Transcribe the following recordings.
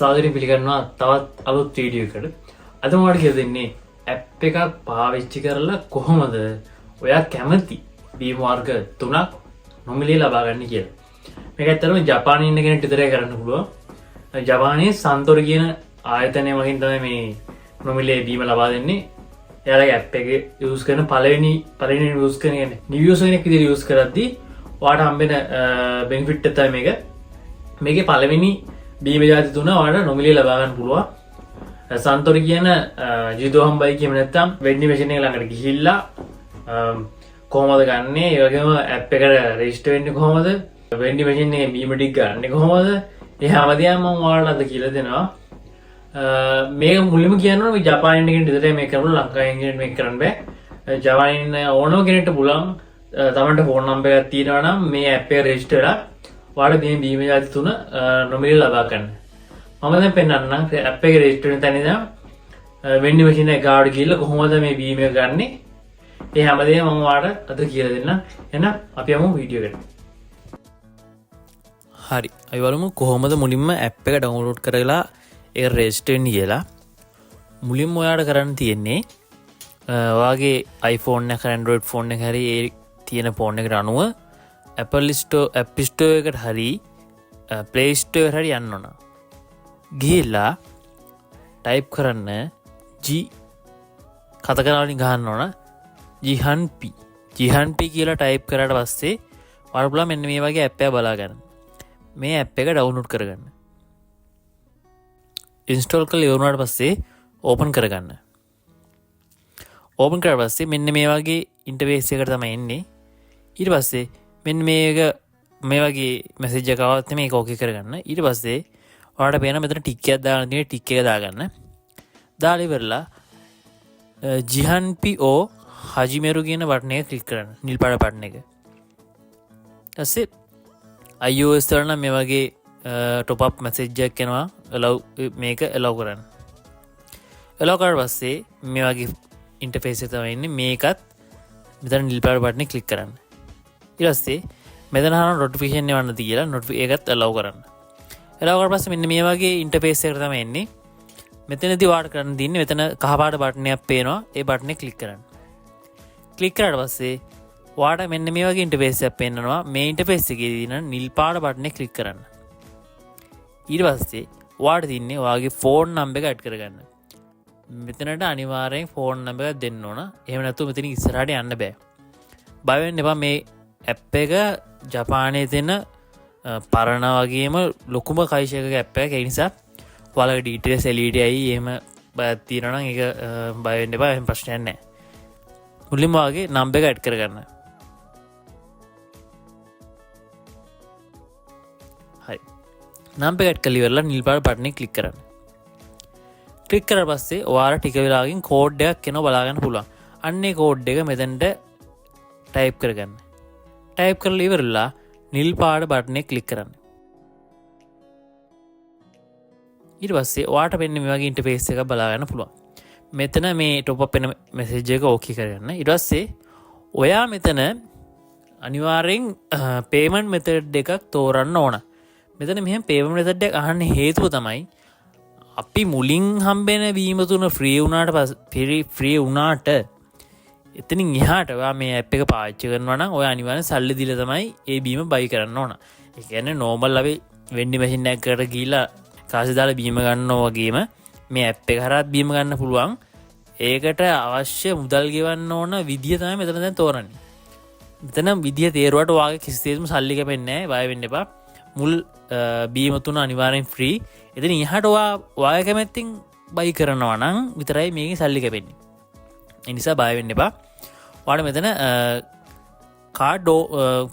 සාදරයෙන් පිළිගන්නවා තවත් අලුත් වීඩියෝ එකකට. අද මම ඔයාලට කියලා දෙන්නේ ඇප් එකක් පාවිච්චි කරලා කොහොමද ඔයා කැමති බීම වර්ග 3ක් නොමිලේ ලබා ගන්න කියලා. මේක ඇත්තටම ජපානයේ ඉන්න කෙනෙක්ට විතරයි කරන්න පුළුවන්. ජපානයේ සන්තොර කියන ආයතනය වලින් තමයි මේ නොමිලේ බීම ලබා දෙන්නේ. එයාලගේ ඇප් එක යූස් කරන පළවෙනි යූස් කරන කියන්නේ නිව් යූසර් කෙනෙක් විදිහට යූස් කරද්දී ඔයාට හම්බෙන බෙනිෆිට් එක තමයි මේක. මේකේ පළවෙනි බීම ජාති 3 ඔයාලට නොමිලේ ලබා ගන්න පුළුවන්. සන්තොර කියන ජිදෝහම් බයි කියම නැත්තම් වෙන්ඩිං මැෂින් එක ළඟට ගිහිල්ලා කොහොමද ගන්නෙ, ඒ වගේම ඇප් එකට රෙජිස්ටර් වෙන්නේ කොහොමද, වෙන්ඩිං මැෂින් එකේ බීම ටික ගන්නෙ කොහොමද, ඒ හැමදේම මම ඔයාලට අද කියලා දෙනවා. මේක මුලින්ම කියනවා මේ ජපානයේ ඉන්න කෙනෙක් විතරයි මේක කරන්න, ලංකාවේ ඉන්න කෙනෙක් මේක කරන්න බෑ. ජපානයේ ඉන්න ඕනම කෙනෙක්ට පුළුවන්. තමන්ට ෆෝන් නම්බර් එකක් තියෙනවා නම් මේ ඇප් එක රෙජිස්ටර් වෙලා ඔයාලට මේ බීම ජාති 3 නොමිලේ ලබා ගන්න. මම දැන් පෙන්නන්නම් ඇප් එකේ රෙජිස්ටර් වෙන තැන ඉඳන් වෙන්ඩිං මැෂින් එක ගාවට ගිහලා කොහොමද මේ බීම එක ගන්නෙ. ඒ හැමදේම මම ඔයාලට අද කියලා දෙන්නම්. එහෙනම් අපි යමු වීඩියෝ එකට. හරි, අපි බලමු කොහොමද මුලින්ම ඇප් එක ඩවුන්ලෝඩ් කරලා ඒක රෙජිස්ටර් වෙන්න කියලා. මුලින්ම ඔයාලට කරන්න තියෙන්නේ ඔයාගේ iPhone එක Android ෆෝන් එක හරි ඒ තියෙන ෆෝන් එකට අනුව Apple Store App Store එකට හරි Play Store එකට හරි යන්න ඕන. ගිහිල්ලා ටයිප් කරන්න G කතකරන වලින් ගහන්න ඕන ජිහන්පි කියලා ටයිප් කරාට පස්සේ ඔයාලට පුළුවන් මෙන්න මේ වගේ ඇප් එකක් බලා ගන්න. මේ ඇප් එක ඩවුන්ලෝඩ් කරගන්න. ඉන්ස්ටෝල් කරලා ඉවර වුණාට පස්සේ ඕපන් කරගන්න. ඕපන් කරලා පස්සේ මෙන්න මේ වගේ ඉන්ටර්ෆේස් එකකට තමයි එන්නේ. ඊට පස්සේ මෙන්න මේ වගේ මැසේජ් එකක් ආවත් මේක ඕකේ කරගන්න. ඊට පස්සේ ඔයාලට පේන මෙතන ටික් එකක් දාන්න තියෙන ටික් එක දාගන්න. දාලා ඉවරලා ජිහන්පි ඕ හජිමෙරු කියන බටන් එක ක්ලික් කරන්න. නිල් පාට බටන් එක. ඊටසේ iOS වල නම් මේ වගේ top up message එකක් එනවා. මේක allow කරන්න. allow කරලා පස්සේ මේ වගේ ඉන්ටර්ෆේස් එක තමයි එන්නේ. මේකත් මෙතන නිල් පාට බටන් එක ක්ලික් කරන්න. ඊට පස්සේ මෙතන අහන notification එවන්න තියලා ඒකත් allow කරන්න. allow කරලා පස්සේ මෙන්න මේ වගේ ඉන්ටර්ෆේස් එකකට තමයි එන්නේ. මෙතනදී වාඩ කරන්න තියෙන්නේ මෙතන කහ පාට බටන් එකක් පේනවා. ඒ බටන් එක ක්ලික් කරන්න. ක්ලික් කරාට පස්සේ ඔයාට මෙන්න මේ වගේ ඉන්ටර්ෆේස් එකක් පෙන්නනවා. මේ ඉන්ටර්ෆේස් එකේ තියෙන නිල් පාට බටන් එක ක්ලික් කරන්න. ඊට පස්සේ ඔයාට තියන්නේ ඔයාගේ ෆෝන් නම්බර් එක ඇඩ් කරගන්න. මෙතනට අනිවාර්යෙන් ෆෝන් නම්බර් එකක් දෙන්න ඕන. එහෙම නැත්නම් මෙතන ඉස්සරහට යන්න බෑ. බය වෙන්න එපා. මේ ඇප් එක ජපානයේ තියෙන පරණ වගේම ලොකුම කයිෂයක ඇප් එකක්. ඒ නිසා ඔයාලගේ ඩීටේල්ස් LED අයි එහෙම බයක් තියෙනවා නම් ඒක බය වෙන්න එපා. එහෙම ප්‍රශ්නයක් නැහැ. මුලින්ම ඔයාගේ නම්බර් එක ඇඩ් කරගන්න. හරි. නම්බර් ඇඩ් කරලා ඉවරලා නිල් පාට බටන් එක ක්ලික් කරන්න. ක්ලික් කරලා පස්සේ ඔයාලා ටික වෙලාවකින් කෝඩ් එකක් එනවා බලා ගන්න පුළුවන්. අන්නේ කෝඩ් එක මෙතනට ටයිප් කරගන්න. ටයිප් කරලා ඉවරලා නිල් පාට බටන් එක ක්ලික් කරන්න. ඊට පස්සේ ඔයාට වෙන්නේ මේ වගේ ඉන්ටර්ෆේස් එකක් බලා ගන්න පුළුවන්. මෙතන මේ টොප් අප් වෙන මැසේජ් එක ඕකේ කරගන්න. ඊට පස්සේ ඔයා මෙතන අනිවාර්යෙන් පේමන්ට් මෙතඩ් එකක් තෝරන්න ඕන. මෙතන මෙහෙම පේමන්ට් මෙතඩ් එක අහන්න හේතුව තමයි අපි මුලින් හම්බෙන බීම තුන ෆ්‍රී වුණාට එතනින් එහාට ඔයා මේ ඇප් එක පාවිච්චි කරනවා නම් ඔයා අනිවාර්යෙන් සල්ලි දීලා තමයි ඒ බීම බයි කරන්න ඕන. ඒ කියන්නේ නෝමල් අපි වෙන්ඩිං මැෂින් එකකට ගිහිල්ලා කාසි දාලා බීම ගන්නවා වගේම මේ ඇප් එක හරහා බීම ගන්න පුළුවන්. ඒකට අවශ්‍ය මුදල් ගෙවන්න ඕන විදිය තමයි මෙතන දැන් තෝරන්නේ. මෙතන විදිය තේරුවට ඔයාගේ කිසිසේත්ම සල්ලි කැපෙන්නේ නැහැ. බය වෙන්න එපා. මුල් බීම තුන අනිවාර්යෙන් ෆ්‍රී. එතන ඉහට ඔයාගේ කැමැත්තෙන් බයි කරනවා නම් විතරයි මේකේ සල්ලි කැපෙන්නේ. ඒ නිසා බය වෙන්න එපා. ඔයාලා මෙතන කාඩ්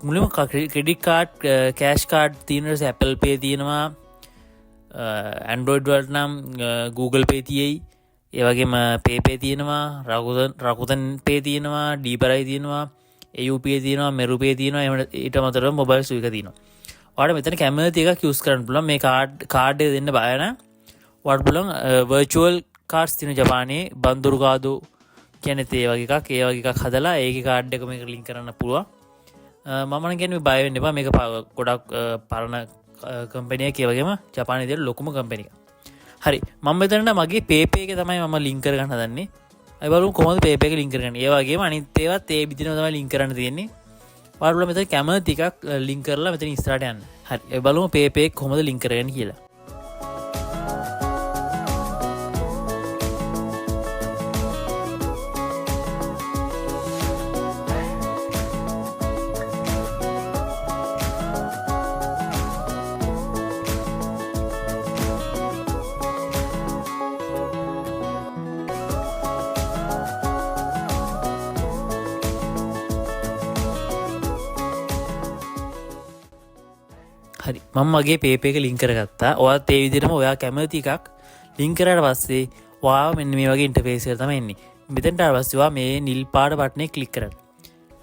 මුලින්ම ක්‍රෙඩිට් කාඩ්, කෑෂ් කාඩ් තියෙනවා. Apple Pay තියෙනවා. Android වලට නම් Google Pay තියෙයි. ඒ වගේම PayPay තියෙනවා. Rakuten Pay තියෙනවා. D-Pay තියෙනවා. AUP තියෙනවා. Meru Pay තියෙනවා. එහෙම ඊට අමතරව මොබයිල් සුවික තියෙනවා. ඔයාලා මෙතන කැමති එකක් යූස් කරන්න පුළුවන්. මේ කාඩ් එක දෙන්න බය නැහැ. ඔයාලට පුළුවන් virtual cards තියෙන ජපානයේ බන්දුරු කාදු කියන්නේ ඒ වගේ එකක්. ඒ වගේ එකක් හදලා ඒකේ කාඩ් එක මේකට ලින්ක් කරන්න පුළුවන්. මම නම් කියන්නේ බය වෙන්න එපා. මේක ගොඩක් පරණ කම්පැනි එකක්. ඒ වගේම ජපානයේ තියෙන ලොකුම කම්පැනි එකක්. හරි මම මෙතනට මගේ පේපේ එක තමයි මම ලින්ක් කරගන්න හදන්නේ. අපි බලමු කොහොමද පේපේ එක ලින්ක් කරගන්නේ. ඒ වගේම අනිත් ඒවාත් ඒ විදිහටම තමයි ලින්ක් කරන්න තියෙන්නේ. ඔයාලා මෙතන කැමති එකක් ලින්ක් කරලා මෙතන ඉස්සරහට යන්න. හරි අපි බලමු පේපේ එක කොහොමද ලින්ක් කරගන්නේ කියලා. හරි මම මගේ පේපේ එක ලින්ක් කරගත්තා. ඔයාත් ඒ විදිහටම ඔයා කැමති එකක් ලින්ක් කරාට පස්සේ ඔයාව මෙන්න මේ වගේ ඉන්ටර්ෆේස් එකට තමයි එන්නේ. මෙතෙන්ට ආවට පස්සේ ඔයා මේ නිල් පාට බටනේ ක්ලික් කරන්න.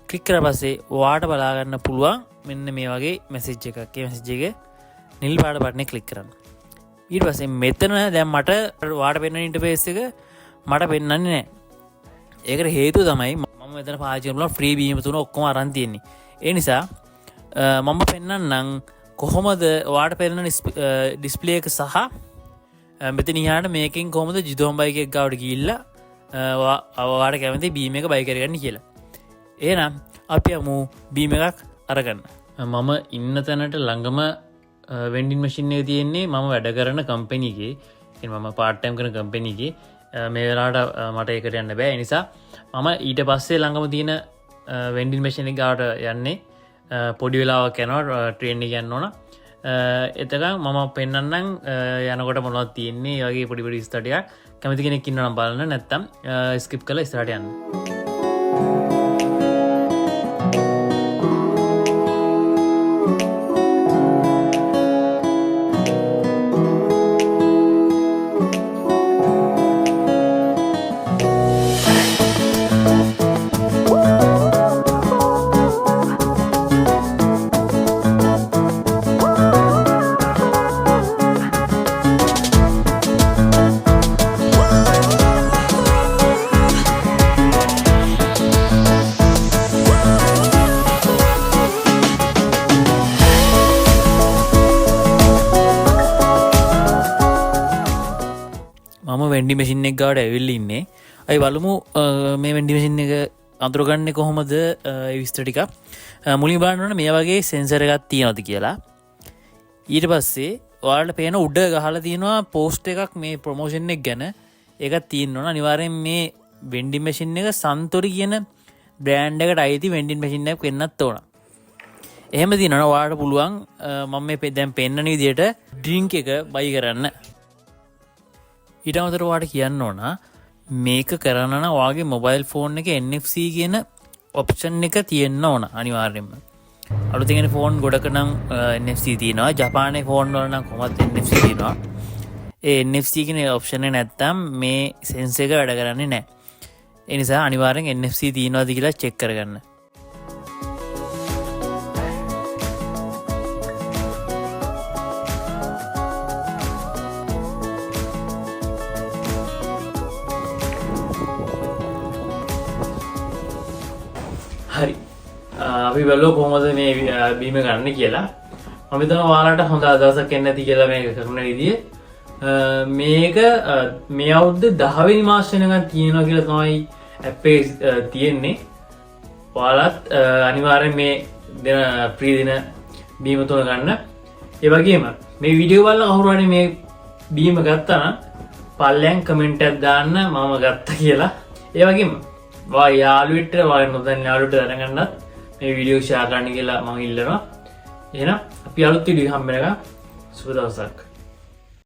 ක්ලික් කරලා පස්සේ ඔයාට බලා ගන්න පුළුවන් මෙන්න මේ වගේ මැසේජ් එකක්. ඒ මැසේජ් එකේ නිල් පාට බටනේ ක්ලික් කරන්න. ඊට පස්සේ මෙතන දැන් මට ඔයාට පෙන්වන ඉන්ටර්ෆේස් එක මට පෙන්වන්නේ නැහැ. ඒකට හේතුව තමයි මම මෙතන පාවිච්චි කරන ෆ්‍රී බීම තුන ඔක්කොම අරන් තියෙන්නේ. ඒ නිසා මම පෙන්වන්නම් කොහොමද ඔයාට පෙනෙන ඩිස්ප්ලේ එක සහ මෙතන ඉහාට මේකෙන් කොහොමද ජිදෝම් බයික් එක ගාවට ගිහිල්ලා ඔයාට කැමති බීම් එක බයි කරගන්න කියලා. එහෙනම් අපි යමු බීම් එකක් අරගන්න. මම ඉන්න තැනට ළඟම වෙන්ඩින් මැෂින් එක තියෙන්නේ මම වැඩ කරන කම්පැනි එකේ. මම පාර්ට් ටයිම් කරන කම්පැනි එකේ. මේ වෙලාවට මට ඒකට යන්න බෑ. ඒ නිසා මම ඊට පස්සේ ළඟම තියෙන වෙන්ඩින් මැෂින් එක ගාවට යන්නේ. පොඩි වෙලාවක් යනවා ට්‍රේන් එක යන්න ඕන. එතකන් මම පෙන්නන්නම් යනකොට මොනවද තියෙන්නේ වගේ පොඩි පොඩි ස්ටඩ් එකක්. කැමති කෙනෙක් ඉන්නවා නම් බලන්න, නැත්නම් ස්කිප් කරලා ඉස්සරහට යන්න. මම වෙන්ඩි මැසින් එක ගාවට ඇවිල්ලා ඉන්නේ. අපි බලමු මේ වෙන්ඩි මැසින් එක අඳුරගන්නේ කොහොමද විස්තර ටික. මුලින් බලන්න ඕන මේ වගේ සෙන්සර් එකක් තියෙනවද කියලා. ඊට පස්සේ ඔයාලට පේන උඩ ගහලා තියෙනවා පෝස්ට් එකක් මේ ප්‍රොමෝෂන් එක ගැන. ඒකක් තියෙන්න ඕන. අනිවාර්යෙන් මේ වෙන්ඩි මැසින් එක සන්තොරි කියන බ්‍රෑන්ඩ් එකට අයිති වෙන්ඩි මැසින් එකක් වෙන්නත් ඕන. එහෙම තියෙනවා ඔයාලට පුළුවන් මම මේ දැන් පෙන්නන විදිහට ඩ්‍රින්ක් එක බයි කරන්න. ඊට අමතරව ඔයාලට කියන්න ඕන මේක කරන්න නම් ඔයාගේ මොබයිල් ෆෝන් එකේ NFC කියන ඔප්ෂන් එක තියෙන්න ඕන අනිවාර්යයෙන්ම. අලුතෙන් එන ෆෝන් ගොඩක නම් NFC තියෙනවා. ජපානයේ ෆෝන් වල නම් කොහොමද NFC තියෙනවා. ඒ NFC කියන ඔප්ෂන් එක නැත්තම් මේ සෙන්සර් එක වැඩ කරන්නේ නැහැ. ඒ නිසා අනිවාර්යෙන් NFC තියෙනවද කියලා චෙක් කරගන්න. හරි අපි බලමු කොහොමද මේ බීම ගන්න කියලා. මම හිතනවා ඔයාලට හොඳ අදහසක් එන්න ඇති කියලා මේක කරන විදිය. මේක මේ අවුරුද්දේ 10 වෙනි මාස වෙනකන් තියෙනවා කියලා තමයි ඇප් එකේ තියෙන්නේ. ඔයාලත් අනිවාර්යෙන් මේ දෙන ෆ්‍රී දෙන බීම තුන ගන්න. ඒ වගේම මේ වීඩියෝ බලලා කවුරු හරි මේ බීම ගත්තා නම් පල්ලෙන් කමෙන්ට් එකක් දාන්න මම ගත්තා කියලා. ඒ වගේම යාළුවෙට වගේ නොදන්න යාළුවට දැනගන්නත් මේ වීඩියෝ ෂෙයා කරන්න කියලා මම ඉල්ලනවා. එහෙනම් අපි අලුත් වීඩියෝ හම්බ වෙනකම් සුබ දවසක්.